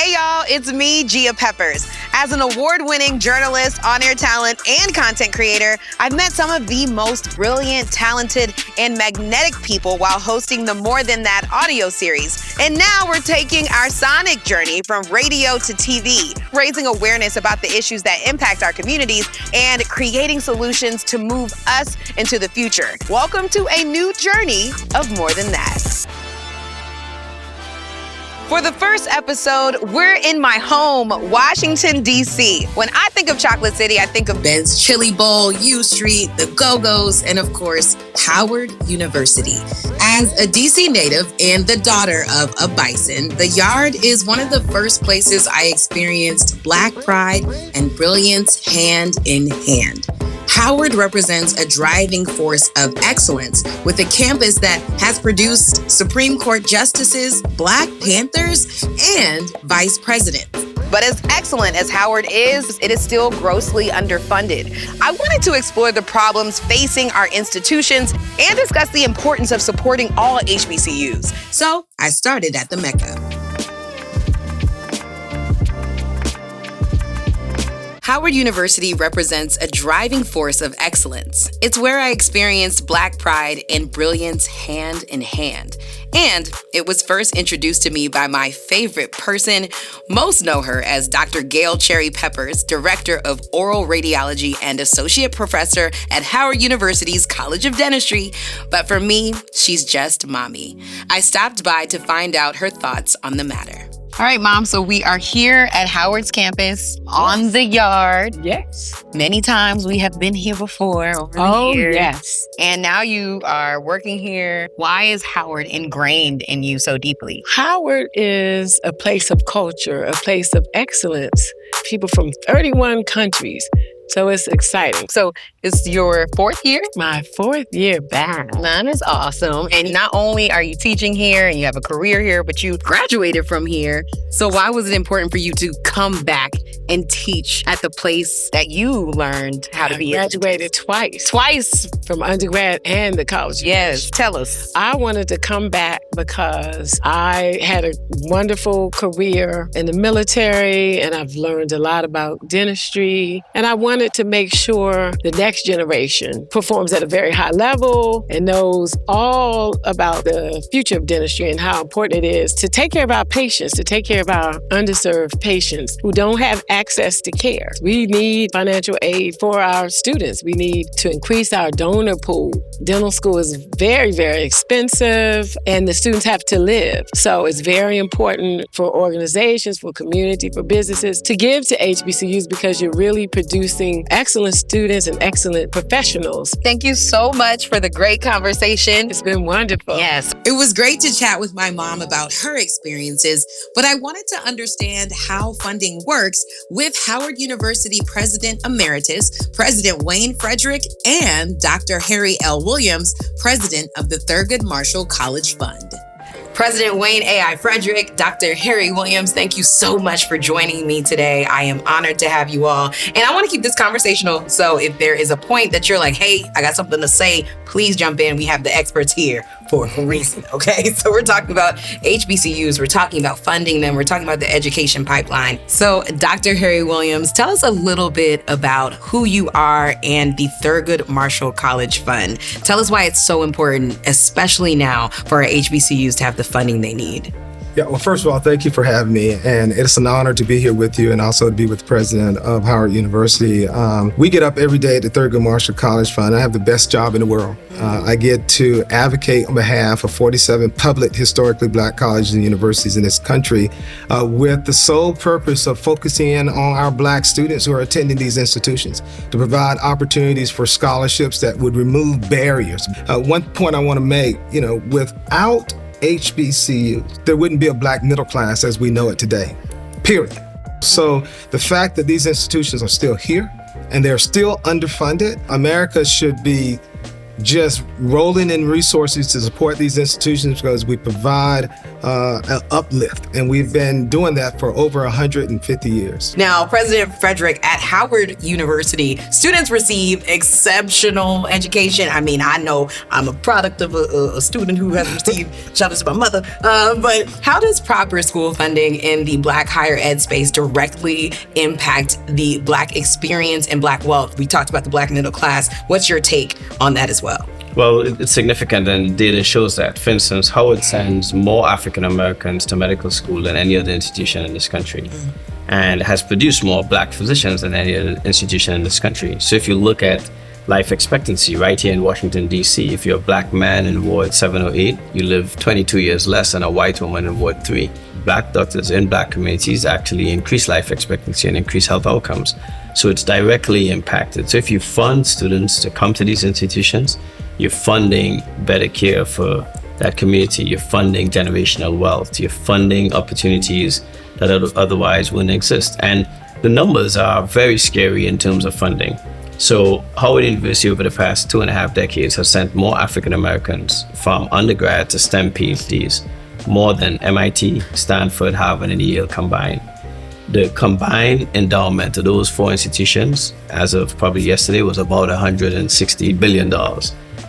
Hey y'all, it's me, Gia Peppers. As an award-winning journalist, on-air talent, and content creator, I've met some of the most brilliant, talented, and magnetic people while hosting the More Than That audio series. And now we're taking our sonic journey from radio to TV, raising awareness about the issues that impact our communities and creating solutions to move us into the future. Welcome to a new journey of More Than That. For the first episode, we're in my home, Washington, D.C. When I think of Chocolate City, I think of Ben's Chili Bowl, U Street, the Go-Go's, and of course, Howard University. As a D.C. native and the daughter of a bison, the Yard is one of the first places I experienced Black pride and brilliance hand in hand. Howard represents a driving force of excellence with a campus that has produced Supreme Court justices, Black Panthers, and vice presidents. But as excellent as Howard is, it is still grossly underfunded. I wanted to explore the problems facing our institutions and discuss the importance of supporting all HBCUs. So I started at the Mecca. Howard University represents a driving force of excellence. It's where I experienced Black pride and brilliance hand in hand. And it was first introduced to me by my favorite person. Most know her as Dr. Gail Cherry-Peppers, Director of Oral Radiology and Associate Professor at Howard University's College of Dentistry. But for me, she's just mommy. I stopped by to find out her thoughts on the matter. All right, Mom, so we are here at Howard's campus on the Yard. Yes. Many times we have been here before over the years. Yes. And now you are working here. Why is Howard ingrained in you so deeply? Howard is a place of culture, a place of excellence. People from 31 countries. So it's exciting. So it's your fourth year? My fourth year back. That is awesome. And not only are you teaching here and you have a career here, but you graduated from here. So why was it important for you to come back and teach at the place that you learned how to be? I graduated twice. Twice? From undergrad and the college. Yes, tell us. I wanted to come back because I had a wonderful career in the military and I've learned a lot about dentistry. And I wanted to make sure the next generation performs at a very high level and knows all about the future of dentistry and how important it is to take care of our patients, to take care of our underserved patients who don't have access to care. We need financial aid for our students. We need to increase our donor pool. Dental school is very, very expensive and the students have to live. So it's very important for organizations, for community, for businesses to give to HBCUs because you're really producing excellent students and excellent professionals. Thank you so much for the great conversation. It's been wonderful. Yes. It was great to chat with my mom about her experiences, but I wanted to understand how funding works with Howard University President Emeritus, President Wayne Frederick, and Dr. Harry L. Williams, President of the Thurgood Marshall College Fund. President Wayne A.I. Frederick, Dr. Harry Williams, thank you so much for joining me today. I am honored to have you all. And I want to keep this conversational. So if there is a point that you're like, hey, I got something to say, please jump in. We have the experts here for a reason, okay? So we're talking about HBCUs. We're talking about funding them. We're talking about the education pipeline. So Dr. Harry Williams, tell us a little bit about who you are and the Thurgood Marshall College Fund. Tell us why it's so important, especially now, for our HBCUs to have the funding they need. Yeah, well, first of all, thank you for having me. And it's an honor to be here with you and also to be with the president of Howard University. We get up every day at the Thurgood Marshall College Fund. I have the best job in the world. I get to advocate on behalf of 47 public historically Black colleges and universities in this country with the sole purpose of focusing in on our Black students who are attending these institutions to provide opportunities for scholarships that would remove barriers. One point I want to make, without HBCUs, there wouldn't be a Black middle class as we know it today, period. So the fact that these institutions are still here and they're still underfunded, America should be just rolling in resources to support these institutions because we provide an uplift. And we've been doing that for over 150 years. Now, President Frederick, at Howard University, students receive exceptional education. I mean, I know I'm a product of a student who has received, shout out to my mother, but how does proper school funding in the Black higher ed space directly impact the Black experience and Black wealth? We talked about the Black middle class. What's your take on that as well? Well, it's significant, and data shows that. For instance, Howard sends more African Americans to medical school than any other institution in this country, and has produced more Black physicians than any other institution in this country. So if you look at life expectancy right here in Washington, D.C., if you're a Black man in Ward 708, you live 22 years less than a white woman in Ward 3. Black doctors in Black communities actually increase life expectancy and increase health outcomes. So it's directly impacted. So if you fund students to come to these institutions, you're funding better care for that community. You're funding generational wealth. You're funding opportunities that otherwise wouldn't exist. And the numbers are very scary in terms of funding. So Howard University over the past 2.5 decades has sent more African Americans from undergrad to STEM PhDs, more than MIT, Stanford, Harvard, and Yale combined. The combined endowment of those 4 institutions, as of probably yesterday, was about $160 billion.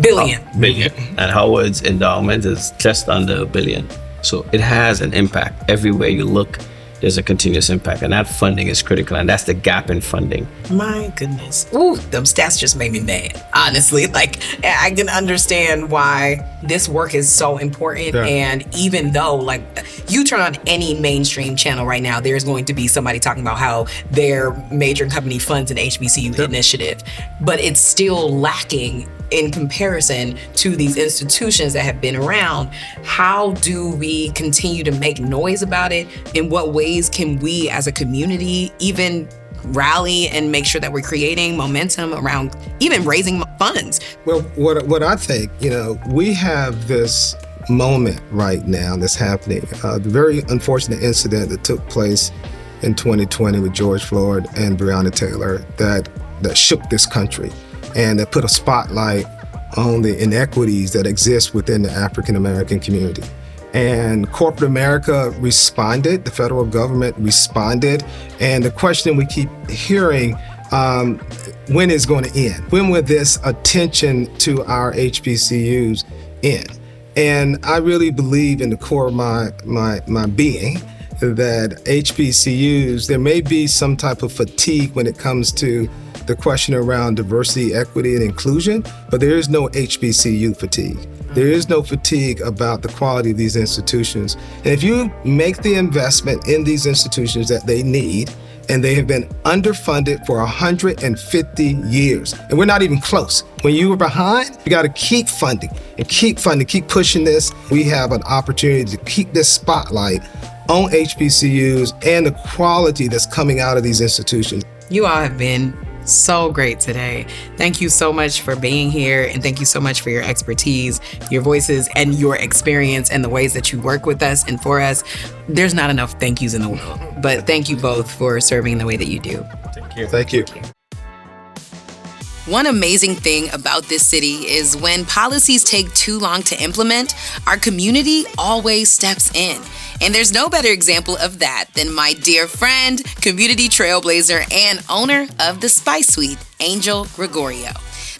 Billion. And Howard's endowment is just under $1 billion. So it has an impact. Everywhere you look, there's a continuous impact, and that funding is critical, and that's the gap in funding. My goodness. Ooh, them stats just made me mad, honestly. Like, I can understand why this work is so important. Yeah. And even though, like, you turn on any mainstream channel right now, there's going to be somebody talking about how their major company funds an HBCU initiative, but it's still lacking in comparison to these institutions that have been around. How do we continue to make noise about it? In what ways can we as a community even rally and make sure that we're creating momentum around even raising funds? Well, what I think, we have this moment right now that's happening. The very unfortunate incident that took place in 2020 with George Floyd and Breonna Taylor that shook this country, and that put a spotlight on the inequities that exist within the African American community. And corporate America responded, the federal government responded, and the question we keep hearing, when is going to end? When will this attention to our HBCUs end? And I really believe in the core of my being that HBCUs, there may be some type of fatigue when it comes to the question around diversity, equity, and inclusion, but there is no HBCU fatigue. There is no fatigue about the quality of these institutions. And if you make the investment in these institutions that they need, and they have been underfunded for 150 years, and we're not even close. When you were behind, you got to keep funding, keep pushing this. We have an opportunity to keep this spotlight on HBCUs and the quality that's coming out of these institutions. You all have been so great today. Thank you so much for being here, and thank you so much for your expertise, your voices, and your experience, and the ways that you work with us and for us. There's not enough thank yous in the world, but thank you both for serving the way that you do. Thank you. Thank you. One amazing thing about this city is when policies take too long to implement, our community always steps in. And there's no better example of that than my dear friend, community trailblazer, and owner of the Spice Suite, Angel Gregorio.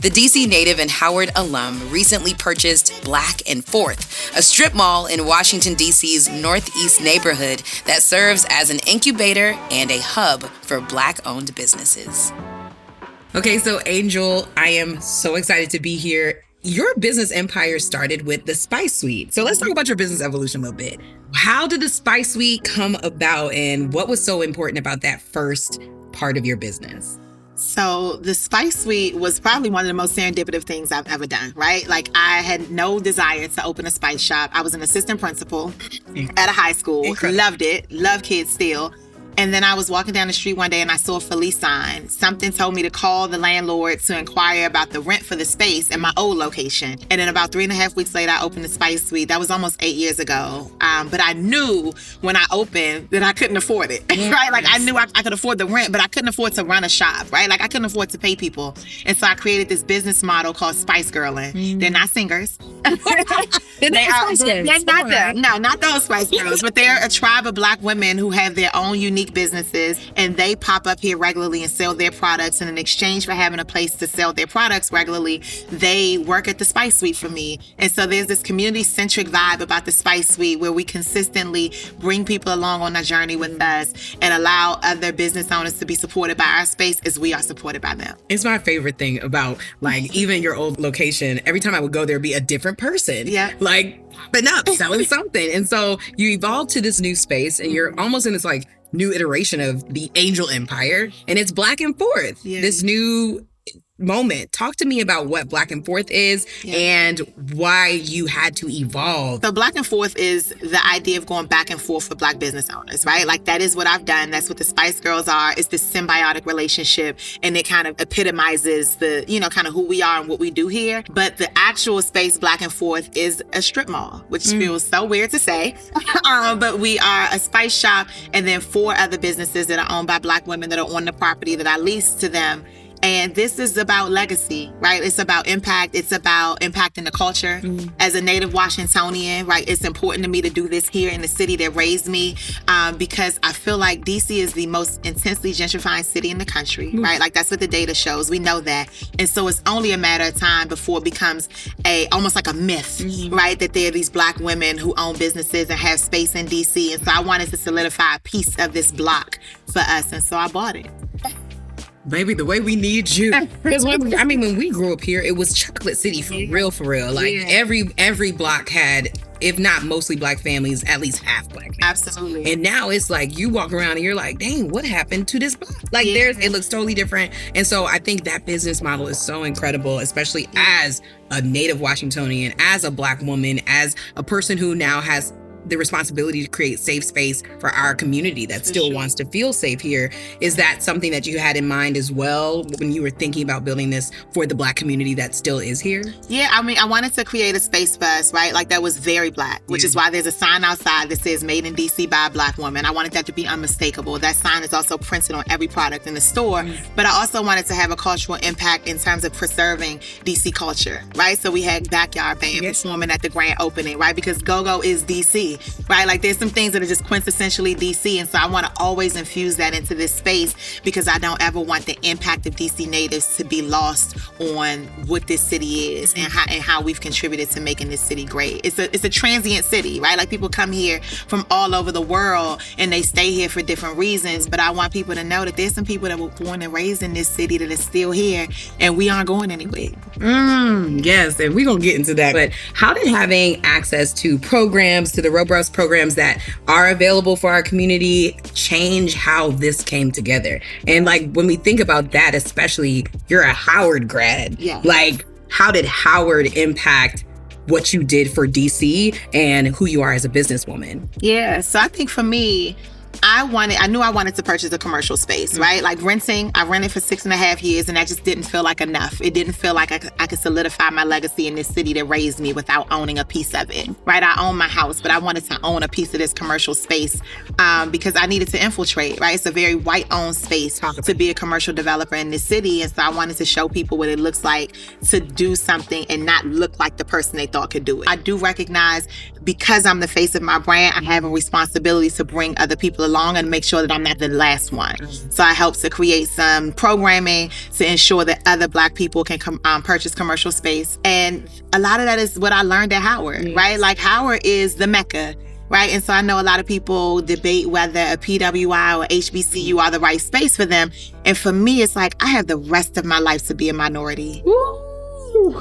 The DC native and Howard alum recently purchased Black and Fourth, a strip mall in Washington, D.C.'s Northeast neighborhood that serves as an incubator and a hub for Black-owned businesses. Okay, so Angel, I am so excited to be here. Your business empire started with the Spice Suite. So let's talk about your business evolution a little bit. How did the Spice Suite come about, and what was so important about that first part of your business? So the Spice Suite was probably one of the most serendipitous things I've ever done, right? Like, I had no desire to open a spice shop. I was an assistant principal at a high school. Incredible. Loved it, love kids still. And then I was walking down the street one day and I saw a for lease sign. Something told me to call the landlord to inquire about the rent for the space in my old location. And then about 3.5 weeks later, I opened the Spice Suite. That was almost 8 years ago. But I knew when I opened that I couldn't afford it, right? Like I knew I could afford the rent, but I couldn't afford to run a shop, right? Like I couldn't afford to pay people. And so I created this business model called Spice Girling. They're not singers. They're not them. No, not those Spice Girls, but they're a tribe of Black women who have their own unique businesses, and they pop up here regularly and sell their products. And in exchange for having a place to sell their products regularly, they work at the Spice Suite for me. And so there's this community-centric vibe about the Spice Suite where we consistently bring people along on a journey with us and allow other business owners to be supported by our space as we are supported by them. It's my favorite thing about like even your old location. Every time I would go, there'd be a different person. Yeah. Like popping up, selling something. And so you evolve to this new space and you're almost in this like new iteration of the Angel Empire. And it's Black and Forth. Yeah. This new moment. Talk to me about what Black and Forth is and why you had to evolve. So Black and Forth is the idea of going back and forth for Black business owners, right? Like that is what I've done. That's what the Spice Girls are. It's this symbiotic relationship, and it kind of epitomizes the, kind of who we are and what we do here. But the actual space Black and Forth is a strip mall, which feels so weird to say. But we are a spice shop and then 4 other businesses that are owned by Black women that are on the property that I lease to them. And this is about legacy, right? It's about impact. It's about impacting the culture. As a native Washingtonian, right? It's important to me to do this here in the city that raised me because I feel like DC is the most intensely gentrifying city in the country, right? Like that's what the data shows. We know that. And so it's only a matter of time before it becomes almost like a myth, right? That there are these Black women who own businesses and have space in DC. And so I wanted to solidify a piece of this block for us. And so I bought it. Baby, the way we need you. Because when we grew up here, it was Chocolate City for real. Like every block had, if not mostly Black families, at least half Black families. Absolutely. And now it's like you walk around and you're like, dang, what happened to this block? Like it looks totally different. And so I think that business model is so incredible, especially as a native Washingtonian, as a Black woman, as a person who now has the responsibility to create safe space for our community that still wants to feel safe here. Is that something that you had in mind as well when you were thinking about building this for the Black community that still is here? Yeah, I wanted to create a space for us, right? Like that was very Black, which is why there's a sign outside that says made in DC by a Black woman. I wanted that to be unmistakable. That sign is also printed on every product in the store. But I also wanted to have a cultural impact in terms of preserving DC culture, right? So we had Backyard Band performing at the grand opening, right? Because go-go is DC. Right? Like there's some things that are just quintessentially DC. And so I want to always infuse that into this space because I don't ever want the impact of DC natives to be lost on what this city is and how we've contributed to making this city great. It's a transient city, right? Like people come here from all over the world and they stay here for different reasons. But I want people to know that there's some people that were born and raised in this city that is still here and we aren't going anywhere. Yes, and we're going to get into that. But how did having access to programs, to the robust programs that are available for our community change how this came together? And like when we think about that, especially you're a Howard grad, like how did Howard impact what you did for DC and who you are as a businesswoman? Yeah, so I think for me, I knew I wanted to purchase a commercial space, right? Like renting, I rented for 6.5 years and that just didn't feel like enough. It didn't feel like I could solidify my legacy in this city that raised me without owning a piece of it, right? I own my house, but I wanted to own a piece of this commercial space because I needed to infiltrate, right? It's a very white-owned space to be a commercial developer in this city. And so I wanted to show people what it looks like to do something and not look like the person they thought could do it. I do recognize because I'm the face of my brand, I have a responsibility to bring other people along and make sure that I'm not the last one. So I help to create some programming to ensure that other Black people can purchase commercial space. And a lot of that is what I learned at Howard, right? Like Howard is the Mecca, right? And so I know a lot of people debate whether a PWI or HBCU are the right space for them. And for me, it's like I have the rest of my life to be a minority.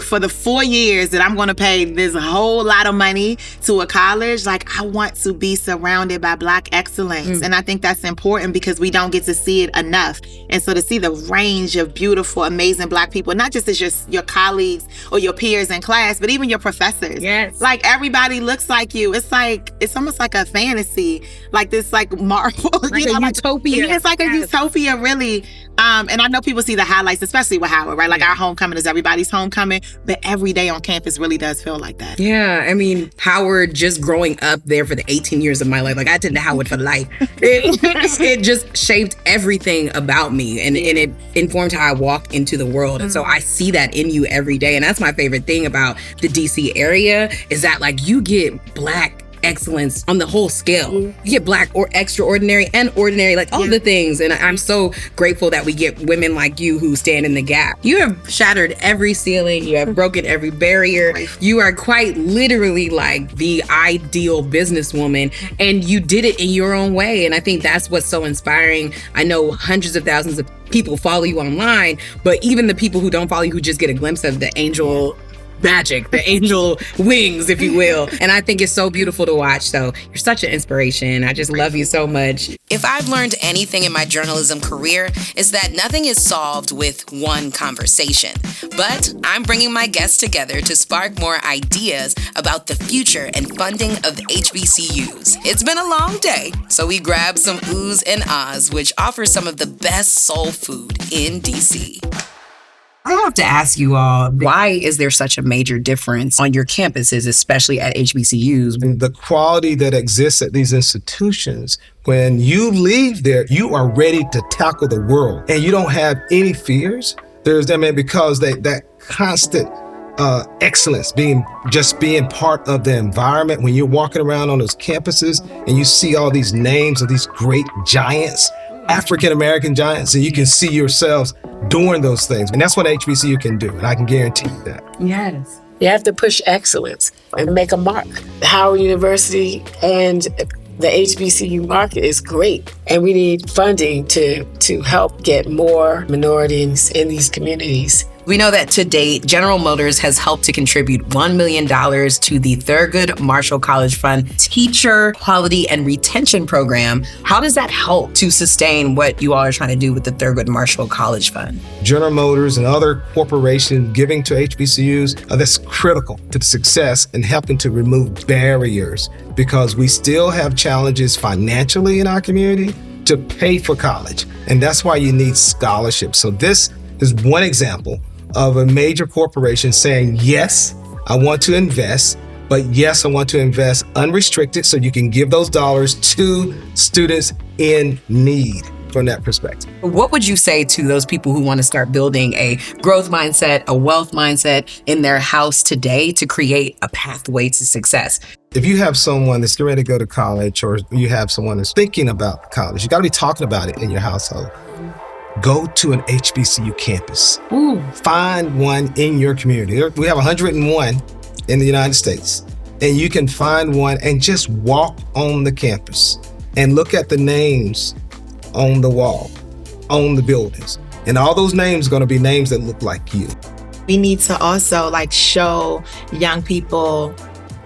for the 4 years that I'm going to pay this whole lot of money to a college, like I want to be surrounded by Black excellence. And I think that's important because we don't get to see it enough. And so to see the range of beautiful, amazing Black people, not just as your colleagues or your peers in class, but even your professors. Yes. Like everybody looks like you. It's almost like a fantasy, like this like marvel, Like a utopia. It's like a utopia, really. And I know people see the highlights, especially with Howard, right? Like our homecoming is everybody's homecoming, but every day on campus really does feel like that. Yeah, I mean, Howard, just growing up there for the 18 years of my life, like I attended Howard for life. It just shaped everything about me, and it informed how I walk into the world. And so I see that in you every day. And that's my favorite thing about the DC area is that like you get Black excellence on the whole scale. You get Black or extraordinary and ordinary, like all the things. And I'm so grateful that we get women like you who stand in the gap. You have shattered every ceiling. You have broken every barrier. You are quite literally like the ideal businesswoman, and you did it in your own way. And I think that's what's so inspiring. I know hundreds of thousands of people follow you online, but even the people who don't follow you, who just get a glimpse of the angel magic, the angel wings, if you will. And I think it's so beautiful to watch. So you're such an inspiration. I just love you so much. If I've learned anything in my journalism career, it's that nothing is solved with one conversation. But I'm bringing my guests together to spark more ideas about the future and funding of HBCUs. It's been a long day, so we grabbed some oohs and ahs, which offers some of the best soul food in DC. I have to ask you all, why is there such a major difference on your campuses, especially at HBCUs? The quality that exists at these institutions, when you leave there, you are ready to tackle the world and you don't have any fears. Because that constant excellence, being part of the environment, when you're walking around on those campuses and you see all these names of these great giants, African-American giants, and you can see yourselves doing those things. And that's what HBCU can do, and I can guarantee you that. Yes. You have to push excellence and make a mark. Howard University and the HBCU market is great, and we need funding to help get more minorities in these communities. We know that to date, General Motors has helped to contribute $1 million to the Thurgood Marshall College Fund Teacher Quality and Retention Program. How does that help to sustain what you all are trying to do with the Thurgood Marshall College Fund? General Motors and other corporations giving to HBCUs, that's critical to the success and helping to remove barriers, because we still have challenges financially in our community to pay for college. And that's why you need scholarships. So this is one example of a major corporation saying, yes, I want to invest, but yes, I want to invest unrestricted so you can give those dollars to students in need from that perspective. What would you say to those people who want to start building a growth mindset, a wealth mindset in their house today to create a pathway to success? If you have someone that's getting ready to go to college, or you have someone that's thinking about college, you got to be talking about it in your household. Go to an HBCU campus. Find one in your community. We have 101 in the United States, and you can find one and just walk on the campus and look at the names on the wall, on the buildings. And all those names are going to be names that look like you. We need to also show young people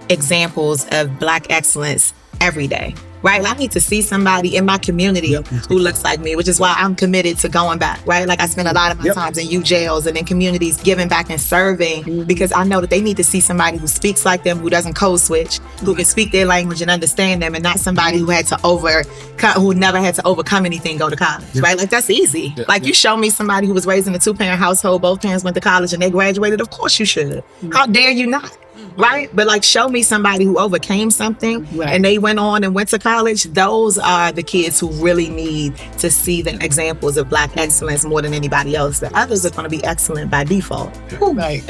examples of Black excellence every day. Right? I need to see somebody in my community who looks like me, which is why I'm committed to going back, right? I spend a lot of my times in youth jails and in communities giving back and serving, because I know that they need to see somebody who speaks like them, who doesn't code switch, who can speak their language and understand them, and not somebody who who never had to overcome anything, go to college, right? That's easy. You show me somebody who was raised in a 2-parent household, both parents went to college and they graduated, of course you should. How dare you not? Right? But show me somebody who overcame something and they went on and went to college. Those are the kids who really need to see the examples of Black excellence more than anybody else. The others are going to be excellent by default. Right.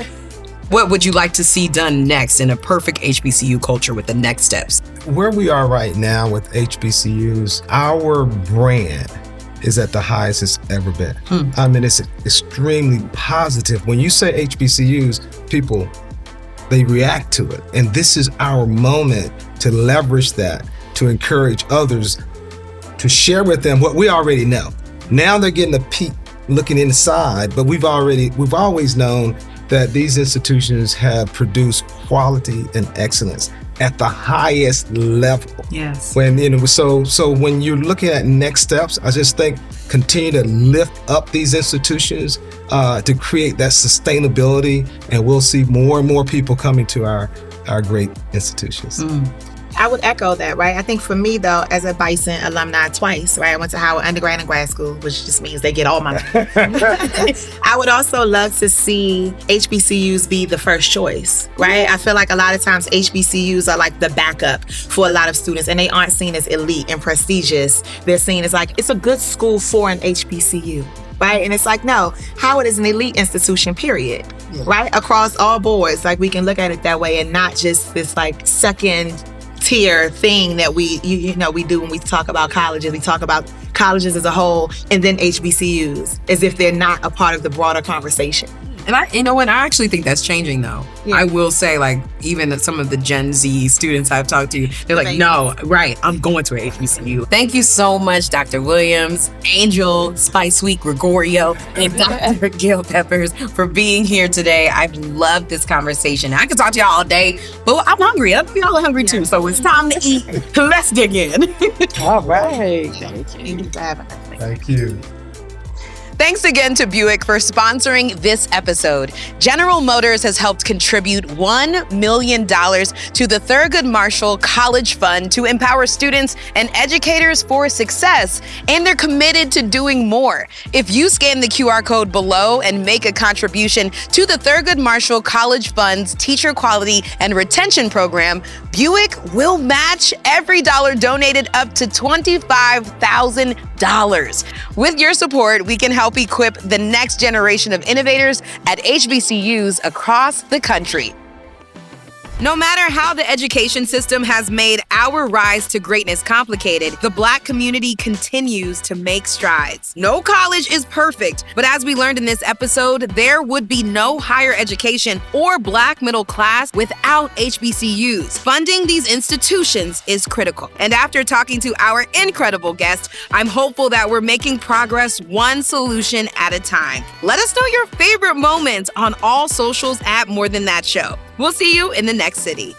What would you like to see done next in a perfect HBCU culture with the next steps? Where we are right now with HBCUs, our brand is at the highest it's ever been. I mean, it's extremely positive. When you say HBCUs, people, they react to it. And this is our moment to leverage that, to encourage others to share with them what we already know. Now they're getting a peek, looking inside, but we've always known that these institutions have produced quality and excellence at the highest level. Yes. When so when you're looking at next steps, I just think continue to lift up these institutions to create that sustainability, and we'll see more and more people coming to our great institutions. I would echo that, right? I think for me, though, as a Bison alumni twice, right? I went to Howard undergrad and grad school, which just means they get all my money. I would also love to see HBCUs be the first choice, right? I feel like a lot of times HBCUs are like the backup for a lot of students, and they aren't seen as elite and prestigious. They're seen as like, it's a good school for an HBCU. Right? And it's like, no, Howard is an elite institution, period. Yeah. Right? Across all boards. Like, we can look at it that way and not just this like second tier thing that we do when we talk about colleges. We talk about colleges as a whole and then HBCUs as if they're not a part of the broader conversation. And I actually think that's changing though. Yeah. I will say, like, even some of the Gen Z students I've talked to, they're like, no, right, I'm going to an HBCU. Thank you so much, Dr. Williams, Angel, Spice Week, Gregorio, and Dr. Gail Peppers for being here today. I've loved this conversation. I could talk to y'all all day, but I'm hungry. I'm hungry too, so it's time to eat. Let's dig in. All right. Thank you for having us. Thank you. Thanks again to Buick for sponsoring this episode. General Motors has helped contribute $1 million to the Thurgood Marshall College Fund to empower students and educators for success, and they're committed to doing more. If you scan the QR code below and make a contribution to the Thurgood Marshall College Fund's Teacher Quality and Retention Program, Buick will match every dollar donated up to $25,000. With your support, we can help equip the next generation of innovators at HBCUs across the country. No matter how the education system has made our rise to greatness complicated, the Black community continues to make strides. No college is perfect, but as we learned in this episode, there would be no higher education or Black middle class without HBCUs. Funding these institutions is critical. And after talking to our incredible guest, I'm hopeful that we're making progress one solution at a time. Let us know your favorite moments on all socials at More Than That Show. We'll see you in the next city.